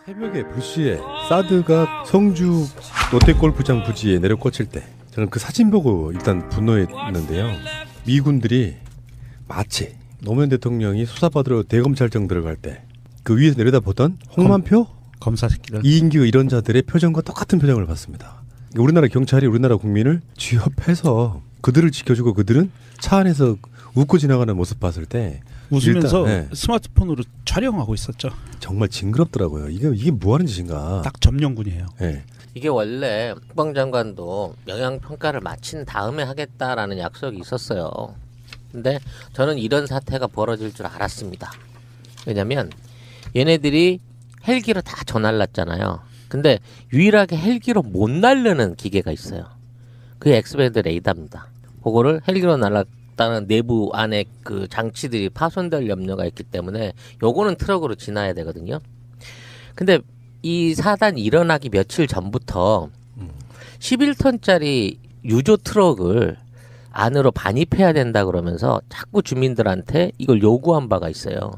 새벽에 부시에 사드가 성주 롯데골프장 부지에 내려꽂힐 때 저는 그 사진 보고 일단 분노했는데요. 미군들이 마치 노무현 대통령이 수사받으러 대검찰청 들어갈 때 그 위에서 내려다보던 홍만표? 검사 새끼들. 이인규 이런 자들의 표정과 똑같은 표정을 봤습니다. 우리나라 경찰이 우리나라 국민을 취업해서 그들을 지켜주고 그들은 차 안에서 웃고 지나가는 모습 봤을 때 웃으면서 일단, 스마트폰으로 촬영하고 있었죠. 정말 징그럽더라고요. 이게 뭐 하는 짓인가. 딱 점령군이에요. 네. 이게 원래 국방장관도 영향평가를 마친 다음에 하겠다라는 약속이 있었어요. 근데 저는 이런 사태가 벌어질 줄 알았습니다. 왜냐면 얘네들이 헬기로 다 전날랐잖아요. 근데 유일하게 헬기로 못 날르는 기계가 있어요. 그게 엑스밴드 레이더입니다. 그거를 헬기로 날랐다는 내부 안에 그 장치들이 파손될 염려가 있기 때문에 요거는 트럭으로 지나야 되거든요. 근데 이 사단이 일어나기 며칠 전부터 11톤짜리 유조 트럭을 안으로 반입해야 된다 그러면서 자꾸 주민들한테 이걸 요구한 바가 있어요.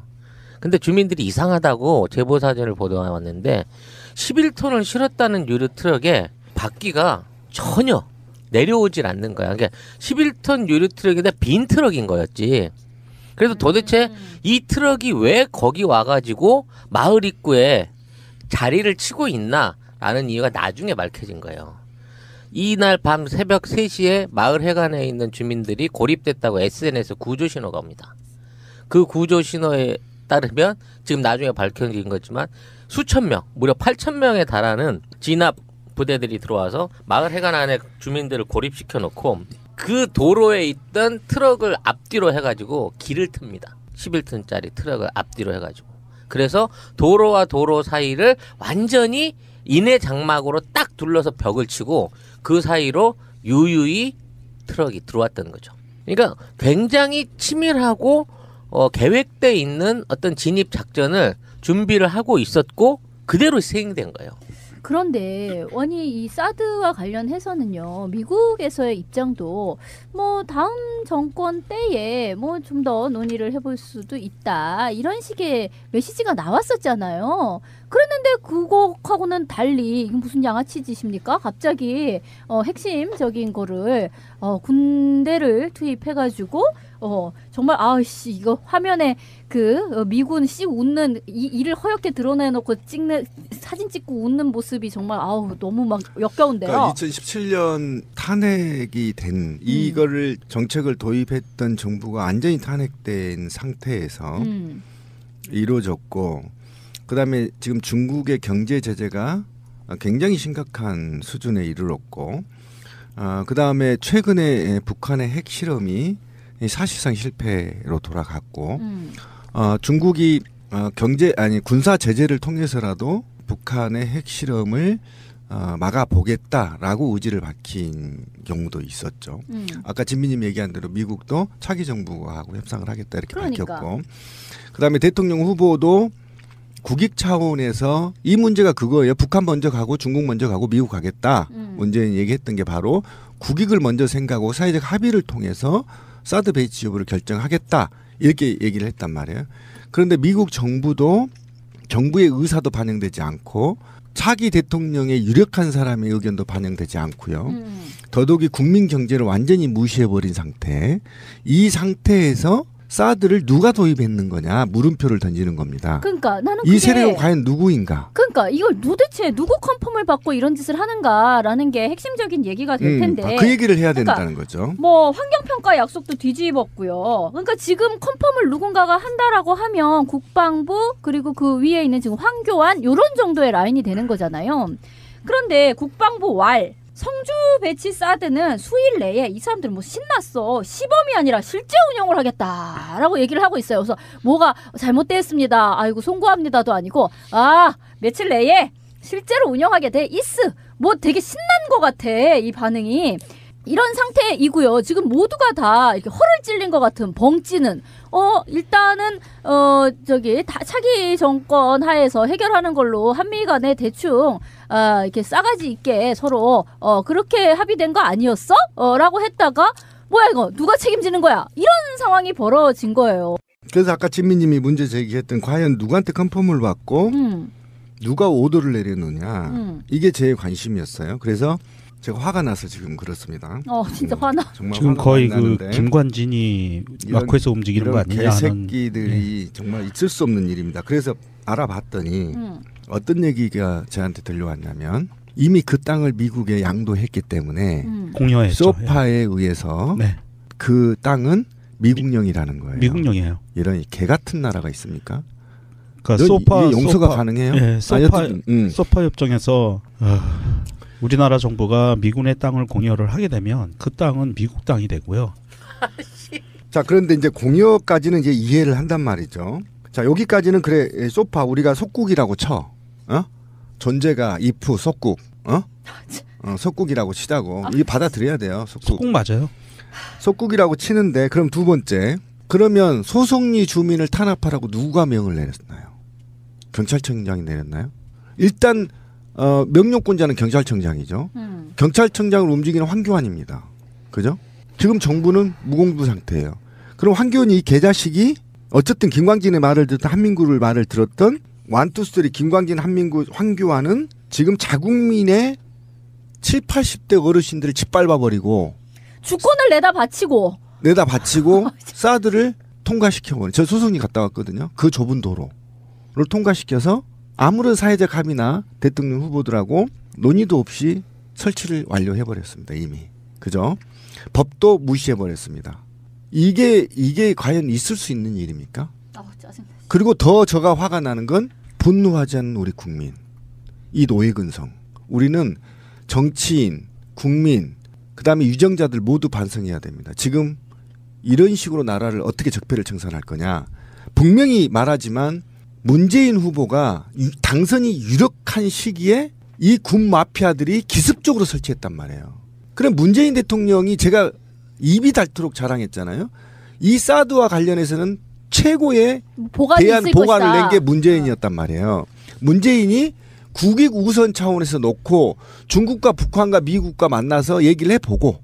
근데 주민들이 이상하다고 제보사진을 보도해 왔는데 11톤을 실었다는 유료 트럭에 바퀴가 전혀 내려오질 않는 거야. 그러니까 11톤 유료 트럭인데 빈 트럭인 거였지. 그래서 도대체 이 트럭이 왜 거기 와가지고 마을 입구에 자리를 치고 있나라는 이유가 나중에 밝혀진 거예요. 이날 밤 새벽 3시에 마을 해관에 있는 주민들이 고립됐다고 SNS에 구조 신호가 옵니다. 그 구조 신호에 따르면 지금 나중에 밝혀진 거지만 수천 명, 무려 8,000명에 달하는 진압 부대들이 들어와서 마을 해관 안에 주민들을 고립시켜 놓고 그 도로에 있던 트럭을 앞뒤로 해가지고 길을 틉니다. 11톤짜리 트럭을 앞뒤로 해가지고. 그래서 도로와 도로 사이를 완전히 인해 장막으로 딱 둘러서 벽을 치고 그 사이로 유유히 트럭이 들어왔다는 거죠. 그러니까 굉장히 치밀하고 계획돼 있는 어떤 진입 작전을 준비를 하고 있었고 그대로 시행된 거예요. 그런데 아니 이 사드와 관련해서는요, 미국에서의 입장도 뭐 다음 정권 때에 뭐 좀 더 논의를 해볼 수도 있다, 이런 식의 메시지가 나왔었잖아요. 그랬는데 그거하고는 달리 이게 무슨 양아치 짓입니까? 갑자기 핵심적인 거를 군대를 투입해가지고 정말 아씨 이거 화면에 그 미군 씩 웃는 이를 허옇게 드러내놓고 사진 찍고 웃는 모습이 정말 너무 막 역겨운데요. 그러니까 2017년 탄핵이 된 이거를 정책을 도입했던 정부가 완전히 탄핵된 상태에서 이루어졌고, 그다음에 지금 중국의 경제 제재가 굉장히 심각한 수준에 이르렀고, 그다음에 최근에 북한의 핵 실험이 사실상 실패로 돌아갔고, 중국이 군사 제재를 통해서라도 북한의 핵 실험을 막아보겠다라고 의지를 밝힌 경우도 있었죠. 아까 진미님 얘기한 대로 미국도 차기 정부하고 협상을 하겠다 이렇게 밝혔고, 그다음에 대통령 후보도 국익 차원에서 이 문제가 그거예요. 북한 먼저 가고 중국 먼저 가고 미국 가겠다. 문재인이 얘기했던 게 바로 국익을 먼저 생각하고 사회적 합의를 통해서 사드 배치 여부를 결정하겠다, 이렇게 얘기를 했단 말이에요. 그런데 미국 정부도 정부의 의사도 반영되지 않고 차기 대통령의 유력한 사람의 의견도 반영되지 않고요. 더더욱이 국민 경제를 완전히 무시해버린 상태. 이 상태에서 사드를 누가 도입했는 거냐 물음표를 던지는 겁니다. 그러니까 나는 이 세력은 과연 누구인가? 그러니까 이걸 도대체 누구 컨펌을 받고 이런 짓을 하는가라는 게 핵심적인 얘기가 될 텐데 그 얘기를 해야 된다는 거죠. 뭐 환경평가 약속도 뒤집었고요. 그러니까 지금 컨펌을 누군가가 한다라고 하면 국방부 그리고 그 위에 있는 지금 황교안 이런 정도의 라인이 되는 거잖아요. 그런데 국방부 성주 배치 사드는 수일 내에 이 사람들은 뭐 신났어. 시범이 아니라 실제 운영을 하겠다라고 얘기를 하고 있어요. 그래서 뭐가 잘못됐습니다. 아이고 송구합니다도 아니고 며칠 내에 실제로 운영하게 돼 있어. 뭐 되게 신난 것 같아 이 반응이. 이런 상태이고요. 지금 모두가 다 이렇게 허를 찔린 것 같은 벙찌는 일단은 차기 정권 하에서 해결하는 걸로 한미 간에 대충 이렇게 싸가지 있게 서로 그렇게 합의된 거 아니었어? 라고 했다가 뭐야 이거 누가 책임지는 거야? 이런 상황이 벌어진 거예요. 그래서 아까 진미님이 문제 제기했던 과연 누구한테 컨펌을 받고 누가 오더를 내렸느냐 이게 제 관심이었어요. 그래서 제가 화가 나서 지금 그렇습니다. 진짜 화나. 지금 거의 그 김관진이 마크에서 움직이는 거 아니냐 하는 개새끼들이 정말 있을 수 없는 일입니다. 그래서 알아봤더니 어떤 얘기가 저한테 들려왔냐면 이미 그 땅을 미국에 양도했기 때문에 공여했죠. 소파에 의해서 그 땅은 미국령이라는 거예요. 미국령이에요. 이런 개 같은 나라가 있습니까? 그러니까 소파 용서가 가능해요? 네, 소파 협정에서 우리나라 정부가 미군의 땅을 공여를 하게 되면 그 땅은 미국 땅이 되고요. 자, 그런데 이제 공여까지는 이제 이해를 한단 말이죠. 자, 여기까지는 그래 소파 우리가 속국이라고 쳐. 존재가 if 속국. 속국이라고 치자고. 이게 받아들여야 돼요. 속국 맞아요. 속국이라고 치는데 그럼 두 번째. 그러면 소송리 주민을 탄압하라고 누가 명을 내렸나요? 경찰청장이 내렸나요? 일단 명령권자는 경찰청장이죠. 경찰청장을 움직이는 황교안입니다. 그죠? 지금 정부는 무공부 상태예요. 그럼 황교안이 이 개자식이 어쨌든 김광진의 말을 듣던 한민구를 말을 들었던 1, 2, 3 김광진, 한민구, 황교안은 지금 자국민의 7, 80대 어르신들을 짓밟아버리고 주권을 내다 바치고 사드를 통과시켜버린. 저 소송리 갔다 왔거든요. 그 좁은 도로를 통과시켜서 아무런 사회적 합의나 대통령 후보들하고 논의도 없이 설치를 완료해버렸습니다. 이미. 그죠? 법도 무시해버렸습니다. 이게 과연 있을 수 있는 일입니까? 짜증나. 그리고 더 저가 화가 나는 건 분노하지 않는 우리 국민. 이 노예근성. 우리는 정치인, 국민, 그다음에 유정자들 모두 반성해야 됩니다. 지금 이런 식으로 나라를 어떻게 적폐를 청산할 거냐. 분명히 말하지만 문재인 후보가 당선이 유력한 시기에 이 군 마피아들이 기습적으로 설치했단 말이에요. 그럼 문재인 대통령이 제가 입이 닳도록 자랑했잖아요. 이 사드와 관련해서는 최고의 대한 보관을 낸 게 문재인이었단 말이에요. 문재인이 국익 우선 차원에서 놓고 중국과 북한과 미국과 만나서 얘기를 해보고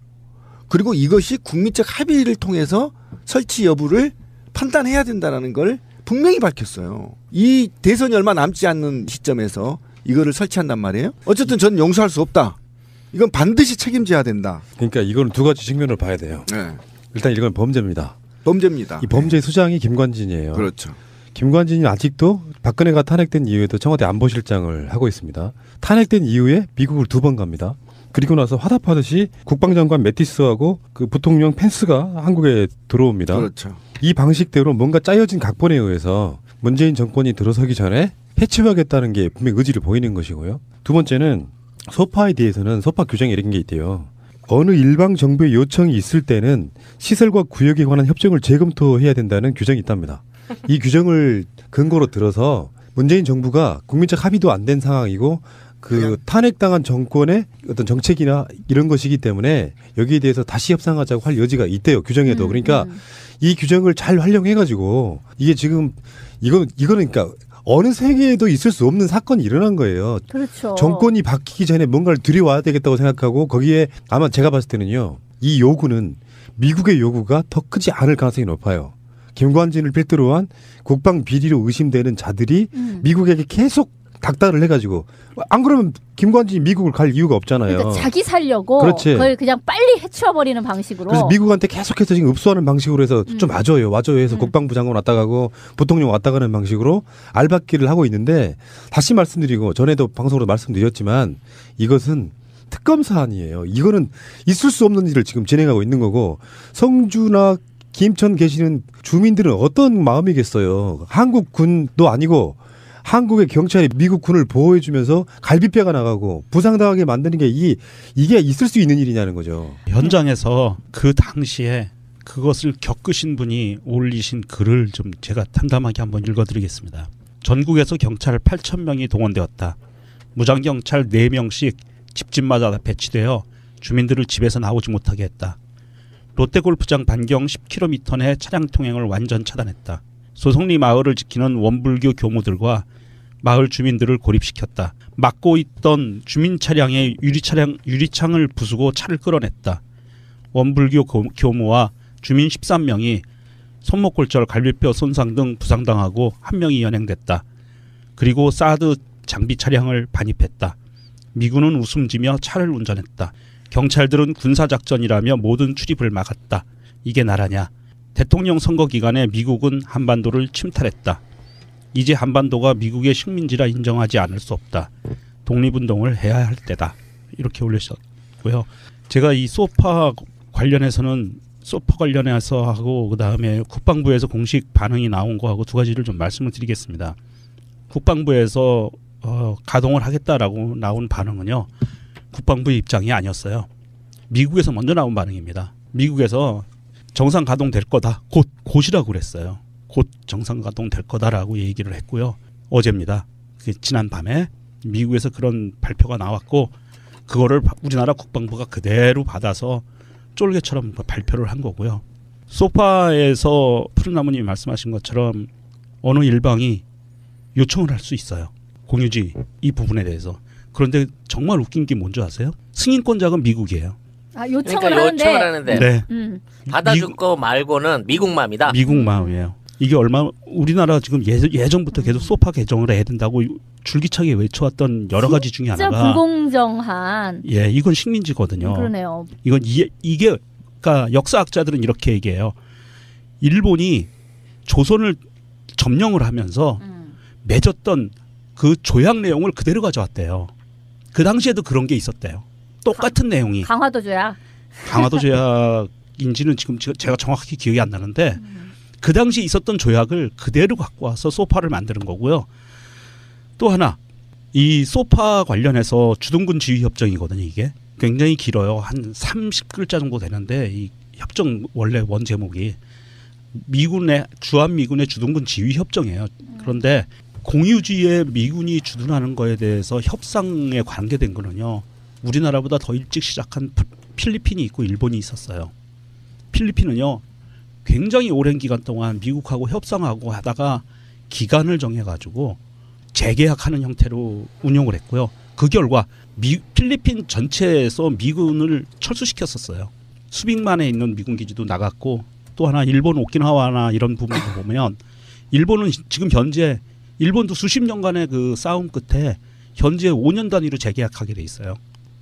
그리고 이것이 국민적 합의를 통해서 설치 여부를 판단해야 된다는 걸 분명히 밝혔어요. 이 대선이 얼마 남지 않는 시점에서 이거를 설치한단 말이에요. 어쨌든 저는 용서할 수 없다. 이건 반드시 책임져야 된다. 그러니까 이거는 두 가지 측면을 봐야 돼요. 네. 일단 이건 범죄입니다. 범죄입니다. 이 범죄의 수장이 김관진이에요. 그렇죠. 김관진이 아직도 박근혜가 탄핵된 이후에도 청와대 안보실장을 하고 있습니다. 탄핵된 이후에 미국을 2번 갑니다. 그리고 나서 화답하듯이 국방장관 매티스하고 그 부통령 펜스가 한국에 들어옵니다. 그렇죠. 이 방식대로 뭔가 짜여진 각본에 의해서 문재인 정권이 들어서기 전에 해치우겠다는 게 분명 의지를 보이는 것이고요. 두 번째는 소파에 대해서는 소파 규정에 이런 게 있대요. 어느 일방 정부의 요청이 있을 때는 시설과 구역에 관한 협정을 재검토해야 된다는 규정이 있답니다. 이 규정을 근거로 들어서 문재인 정부가 국민적 합의도 안 된 상황이고 그 탄핵당한 정권의 어떤 정책이나 이런 것이기 때문에 여기에 대해서 다시 협상하자고 할 여지가 있대요. 규정에도. 그러니까 이 규정을 잘 활용해가지고 이게 지금 이거는 그러니까 어느 세계에도 있을 수 없는 사건이 일어난 거예요. 그렇죠. 정권이 바뀌기 전에 뭔가를 들여와야 되겠다고 생각하고 거기에 아마 제가 봤을 때는요. 이 요구는 미국의 요구가 더 크지 않을 가능성이 높아요. 김관진을 필두로 한 국방 비리로 의심되는 자들이 미국에게 계속 닥달을 해가지고 안 그러면 김관진이 미국을 갈 이유가 없잖아요. 그러니까 자기 살려고 그렇지. 그걸 그냥 빨리 해치워버리는 방식으로. 그래서 미국한테 계속해서 지금 읍수하는 방식으로 해서 좀 와줘요 해서 국방부 장관 왔다 가고 부통령 왔다 가는 방식으로 알박기를 하고 있는데 다시 말씀드리고 전에도 방송으로 말씀드렸지만 이것은 특검 사안이에요. 이거는 있을 수 없는 일을 지금 진행하고 있는 거고 성주나 김천 계시는 주민들은 어떤 마음이겠어요. 한국 군도 아니고 한국의 경찰이 미국 군을 보호해주면서 갈비뼈가 나가고 부상당하게 만드는 게 이게 있을 수 있는 일이냐는 거죠. 현장에서 그 당시에 그것을 겪으신 분이 올리신 글을 좀 제가 담담하게 한번 읽어드리겠습니다. 전국에서 경찰 8,000명이 동원되었다. 무장경찰 4명씩 집집마다 배치되어 주민들을 집에서 나오지 못하게 했다. 롯데골프장 반경 10km 내 차량 통행을 완전 차단했다. 소송리 마을을 지키는 원불교 교무들과 마을 주민들을 고립시켰다. 막고 있던 주민 차량의 유리창을 부수고 차를 끌어냈다. 원불교 교무와 주민 13명이 손목골절, 갈비뼈 손상 등 부상당하고 1명이 연행됐다. 그리고 사드 장비 차량을 반입했다. 미군은 웃음지며 차를 운전했다. 경찰들은 군사작전이라며 모든 출입을 막았다. 이게 나라냐. 대통령 선거 기간에 미국은 한반도를 침탈했다. 이제 한반도가 미국의 식민지라 인정하지 않을 수 없다. 독립운동을 해야 할 때다. 이렇게 올리셨고요. 제가 이 소파 관련해서 하고 그다음에 국방부에서 공식 반응이 나온 거하고 두 가지를 좀 말씀을 드리겠습니다. 국방부에서 가동을 하겠다라고 나온 반응은요. 국방부의 입장이 아니었어요. 미국에서 먼저 나온 반응입니다. 미국에서 정상 가동될 거다. 곧이라고 그랬어요. 곧 정상 가동될 거다라고 얘기를 했고요. 어제입니다. 지난 밤에 미국에서 그런 발표가 나왔고 그거를 우리나라 국방부가 그대로 받아서 쫄개처럼 발표를 한 거고요. 소파에서 푸른나무님이 말씀하신 것처럼 어느 일방이 요청을 할 수 있어요. 공유지 이 부분에 대해서. 그런데 정말 웃긴 게 뭔지 아세요? 승인권자가 미국이에요. 아, 요청을 그러니까 하는데. 요청을 하는데 네. 받아줄 거 말고는 미국 맘이다. 미국 마음이에요. 이게 우리나라 지금 예전부터 계속 소파 개정을 해야 된다고 줄기차게 외쳐왔던 여러 가지 중에 진짜 하나가 불공정한. 예, 이건 식민지거든요. 그러네요. 이건 이게 그러니까 역사학자들은 이렇게 얘기해요. 일본이 조선을 점령을 하면서 맺었던 그 조약 내용을 그대로 가져왔대요. 그 당시에도 그런 게 있었대요. 똑같은 내용이. 강화도 조약. 강화도 조약인지는 지금 제가 정확히 기억이 안 나는데 그 당시 있었던 조약을 그대로 갖고 와서 소파를 만드는 거고요. 또 하나 이 소파 관련해서 주둔군 지휘협정이거든요. 이게 굉장히 길어요. 한 30글자 정도 되는데 이 협정 원래 원 제목이 주한미군의 주둔군 지휘협정이에요. 그런데 공유지에 미군이 주둔하는 거에 대해서 협상에 관계된 거는요. 우리나라보다 더 일찍 시작한 필리핀이 있고 일본이 있었어요. 필리핀은요. 굉장히 오랜 기간 동안 미국하고 협상하고 하다가 기간을 정해가지고 재계약하는 형태로 운용을 했고요. 그 결과 필리핀 전체에서 미군을 철수시켰었어요. 수빅만에 있는 미군 기지도 나갔고 또 하나 일본 오키나와나 이런 부분도 보면 일본은 지금 현재 일본도 수십 년간의 그 싸움 끝에 현재 5년 단위로 재계약하게 돼 있어요.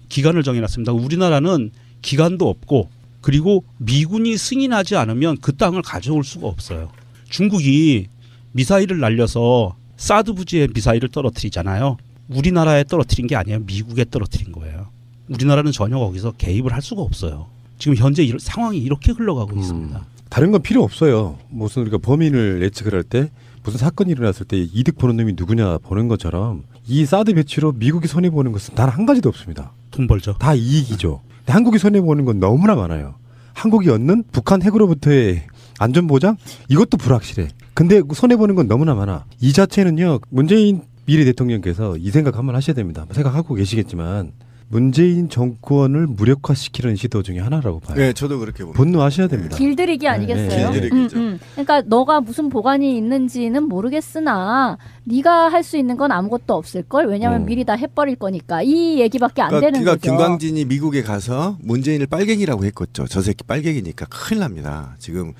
기간을 정해놨습니다. 우리나라는 기간도 없고 그리고 미군이 승인하지 않으면 그 땅을 가져올 수가 없어요. 중국이 미사일을 날려서 사드 부지에 미사일을 떨어뜨리잖아요. 우리나라에 떨어뜨린 게 아니에요. 미국에 떨어뜨린 거예요. 우리나라는 전혀 거기서 개입을 할 수가 없어요. 지금 현재 상황이 이렇게 흘러가고 있습니다. 다른 건 필요 없어요. 무슨 우리가 범인을 예측을 할 때 무슨 사건이 일어났을 때 이득 보는 놈이 누구냐 보는 것처럼 이 사드 배치로 미국이 손해보는 것은 단 한 가지도 없습니다. 돈 벌죠. 다 이익이죠. 근데 한국이 손해보는 건 너무나 많아요. 한국이 얻는 북한 핵으로부터의 안전보장? 이것도 불확실해. 근데 손해보는 건 너무나 많아. 이 자체는요. 문재인 미래 대통령께서 이 생각 한번 하셔야 됩니다. 생각하고 계시겠지만 문재인 정권을 무력화시키는 시도 중에 하나라고 봐요. 네, 저도 그렇게 봅니다. 분노하셔야 됩니다. 길들이기 아니겠어요? 네. 길들이기죠. 그러니까 너가 무슨 보관이 있는지는 모르겠으나 네가 할 수 있는 건 아무것도 없을 걸. 왜냐하면 미리 다 해버릴 거니까. 이 얘기밖에 안 되는 그러니까 거죠. 김광진이 미국에 가서 문재인을 빨갱이라고 했겠죠. 저 새끼 빨갱이니까 큰일 납니다. 지금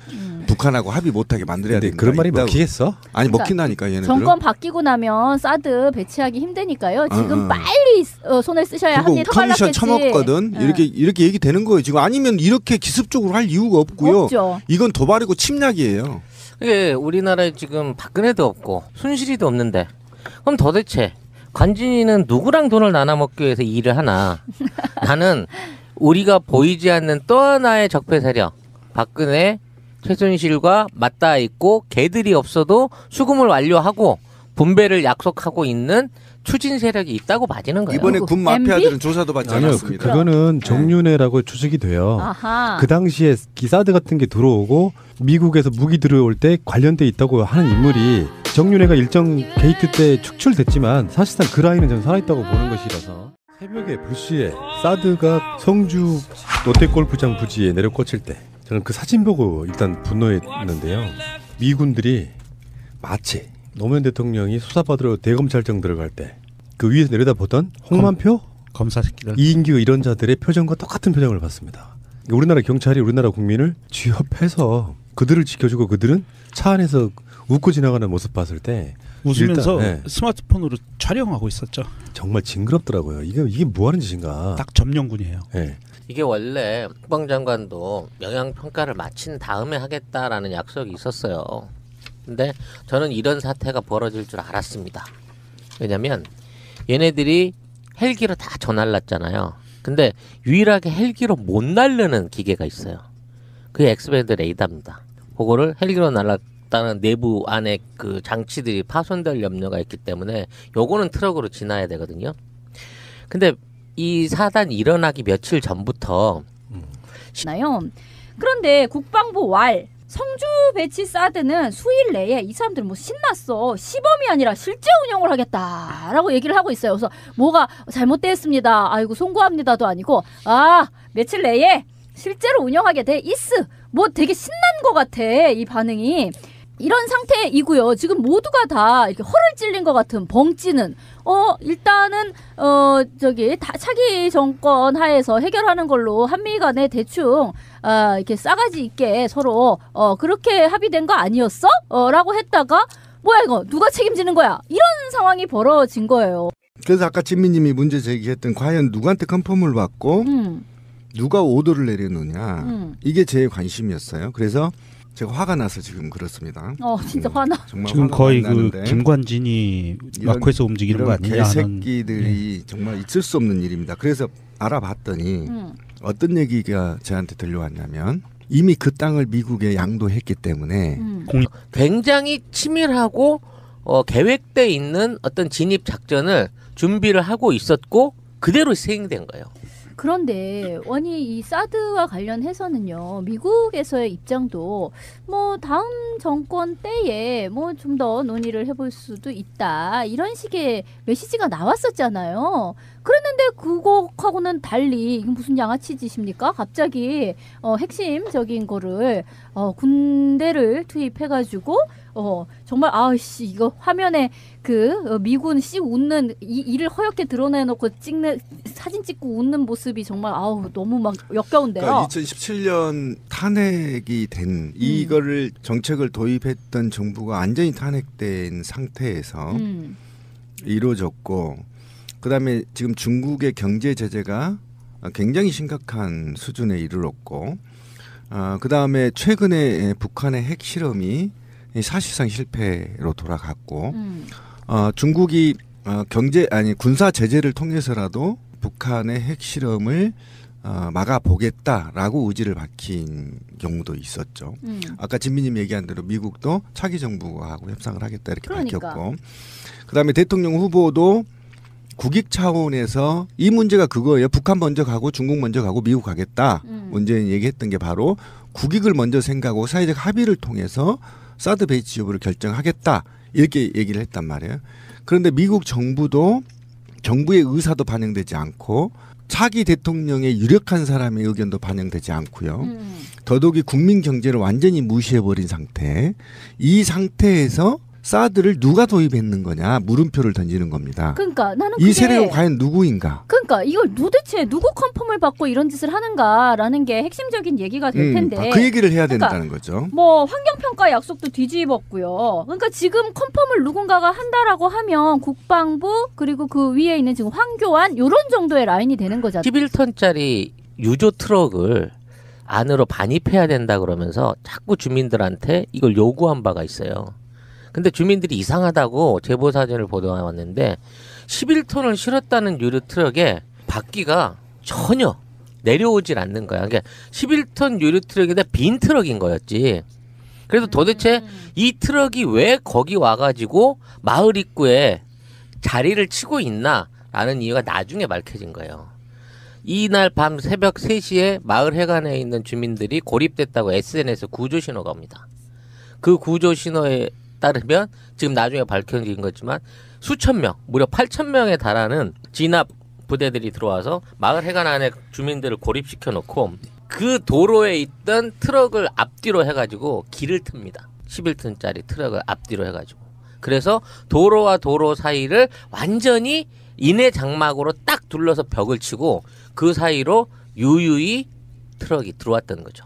북한하고 합의 못하게 만들어야 된다. 그런 말이 먹히겠어? 아니 그러니까 먹힌다니까 얘네들은. 정권 바뀌고 나면 사드 배치하기 힘드니까요. 지금 빨리 손을 쓰셔야 합니다. 커미션 처먹거든. 이렇게 얘기 되는 거예요. 지금 아니면 이렇게 기습적으로 할 이유가 없고요. 없죠. 이건 도발이고 침략이에요. 이게 우리나라에 지금 박근혜도 없고 손실이도 없는데 그럼 도대체 관진이는 누구랑 돈을 나눠 먹기 위해서 일을 하나? 나는 우리가 보이지 않는 또 하나의 적폐 세력 박근혜, 최순실과 맞닿아 있고 걔들이 없어도 수금을 완료하고 분배를 약속하고 있는 추진 세력이 있다고 봐지는 거예요. 이번에 군 마피아들은 조사도 받지 아니요, 않았습니다. 그거는 정윤회라고 추측이 돼요. 아하. 그 당시에 기사드 같은 게 들어오고 미국에서 무기 들어올 때 관련돼 있다고 하는 인물이 정윤회가 일정 게이트 때 축출됐지만 사실상 그 라인은 저는 살아있다고 보는 것이라서 새벽에 불시에 사드가 성주 롯데골프장 부지에 내려 꽂힐 때 저는 그 사진 보고 일단 분노했는데요. 미군들이 마치 노무현 대통령이 수사받으러 대검찰청 들어갈 때 그 위에서 내려다보던 홍만표, 검사 새끼들, 이인규 이런 자들의 표정과 똑같은 표정을 봤습니다. 우리나라 경찰이 우리나라 국민을 취업해서 그들을 지켜주고 그들은 차 안에서 웃고 지나가는 모습 봤을 때 웃으면서 일단, 네. 스마트폰으로 촬영하고 있었죠. 정말 징그럽더라고요. 이게 뭐 하는 짓인가. 딱 점령군이에요. 네. 이게 원래 국방장관도 영향평가를 마친 다음에 하겠다라는 약속이 있었어요. 근데 저는 이런 사태가 벌어질 줄 알았습니다. 왜냐면 얘네들이 헬기로 다 전날랐잖아요. 근데 유일하게 헬기로 못 날르는 기계가 있어요. 그게 엑스밴드 레이더입니다. 그거를 헬기로 날랐다는 내부 안에 그 장치들이 파손될 염려가 있기 때문에 요거는 트럭으로 지나야 되거든요. 근데 이 사단이 일어나기 며칠 전부터 나요. 그런데 국방부 왈 성주 배치 사드는 수일 내에 이 사람들 뭐 신났어. 시범이 아니라 실제 운영을 하겠다라고 얘기를 하고 있어요. 그래서 뭐가 잘못됐습니다. 아이고 송구합니다도 아니고 며칠 내에 실제로 운영하게 돼 있어. 뭐 되게 신난 것 같아 이 반응이. 이런 상태이고요. 지금 모두가 다 이렇게 허를 찔린 것 같은 벙찌는 일단은 차기 정권 하에서 해결하는 걸로 한미 간에 대충 이렇게 싸가지 있게 서로 그렇게 합의된 거 아니었어? 라고 했다가 뭐야 이거 누가 책임지는 거야? 이런 상황이 벌어진 거예요. 그래서 아까 진미님이 문제 제기했던 과연 누구한테 컨펌을 받고 누가 오더를 내려놓냐 이게 제 관심이었어요. 그래서 제가 화가 나서 지금 그렇습니다. 진짜 화나. 정말 지금 화가 거의 나는데 김관진이 마크에서 움직이는 거 아니냐 하는. 개새끼들이 정말 있을 수 없는 일입니다. 그래서 알아봤더니 어떤 얘기가 저한테 들려왔냐면 이미 그 땅을 미국에 양도했기 때문에 굉장히 치밀하고 계획돼 있는 어떤 진입 작전을 준비를 하고 있었고 그대로 시행된 거예요. 그런데 이 사드와 관련해서는요, 미국에서의 입장도 뭐 다음 정권 때에 뭐 좀 더 논의를 해볼 수도 있다 이런 식의 메시지가 나왔었잖아요. 그랬는데 그거하고는 달리 이게 무슨 양아치 짓입니까? 갑자기 핵심적인 거를 군대를 투입해가지고 정말 이거 화면에 그 미군 씩 웃는 이를 허옇게 드러내놓고 사진 찍고 웃는 모습이 정말 너무 막 역겨운데요. 그러니까 2017년 탄핵이 된 이거를 정책을 도입했던 정부가 완전히 탄핵된 상태에서 이루어졌고 그다음에 지금 중국의 경제 제재가 굉장히 심각한 수준에 이르렀고 그다음에 최근에 북한의 핵 실험이 사실상 실패로 돌아갔고 중국이 군사 제재를 통해서라도 북한의 핵 실험을 막아보겠다라고 의지를 밝힌 경우도 있었죠. 아까 진미님 얘기한 대로 미국도 차기 정부하고 협상을 하겠다 이렇게 밝혔고 그다음에 대통령 후보도 국익 차원에서 이 문제가 그거예요. 북한 먼저 가고 중국 먼저 가고 미국 가겠다. 문재인 얘기했던 게 바로 국익을 먼저 생각하고 사회적 합의를 통해서 사드 배치 여부를 결정하겠다. 이렇게 얘기를 했단 말이에요. 그런데 미국 정부도 정부의 의사도 반영되지 않고 차기 대통령의 유력한 사람의 의견도 반영되지 않고요. 더더욱이 국민 경제를 완전히 무시해버린 상태. 이 상태에서 사드를 누가 도입했는 거냐 물음표를 던지는 겁니다. 그러니까 나는 이 세력은 과연 누구인가? 그러니까 이걸 도대체 누구 컨펌을 받고 이런 짓을 하는가라는 게 핵심적인 얘기가 될 텐데 그 얘기를 해야 된다는 거죠. 뭐 환경평가 약속도 뒤집었고요. 그러니까 지금 컨펌을 누군가가 한다라고 하면 국방부 그리고 그 위에 있는 지금 황교안 이런 정도의 라인이 되는 거잖아요. 11톤짜리 유조 트럭을 안으로 반입해야 된다 그러면서 자꾸 주민들한테 이걸 요구한 바가 있어요. 근데 주민들이 이상하다고 제보 사진을 보도해 왔는데 11톤을 실었다는 유료 트럭에 바퀴가 전혀 내려오질 않는 거야. 그러니까 11톤 유료 트럭인데 빈 트럭인 거였지. 그래서 도대체 이 트럭이 왜 거기 와가지고 마을 입구에 자리를 치고 있나라는 이유가 나중에 밝혀진 거예요. 이날 밤 새벽 3시에 마을 해관에 있는 주민들이 고립됐다고 SNS에 구조 신호가 옵니다. 그 구조 신호에 따르면 지금 나중에 밝혀진 거지만 수천 명, 무려 8,000명에 달하는 진압 부대들이 들어와서 마을 해관 안에 주민들을 고립시켜 놓고 그 도로에 있던 트럭을 앞뒤로 해가지고 길을 틉니다. 11톤짜리 트럭을 앞뒤로 해가지고. 그래서 도로와 도로 사이를 완전히 인해 장막으로 딱 둘러서 벽을 치고 그 사이로 유유히 트럭이 들어왔다는 거죠.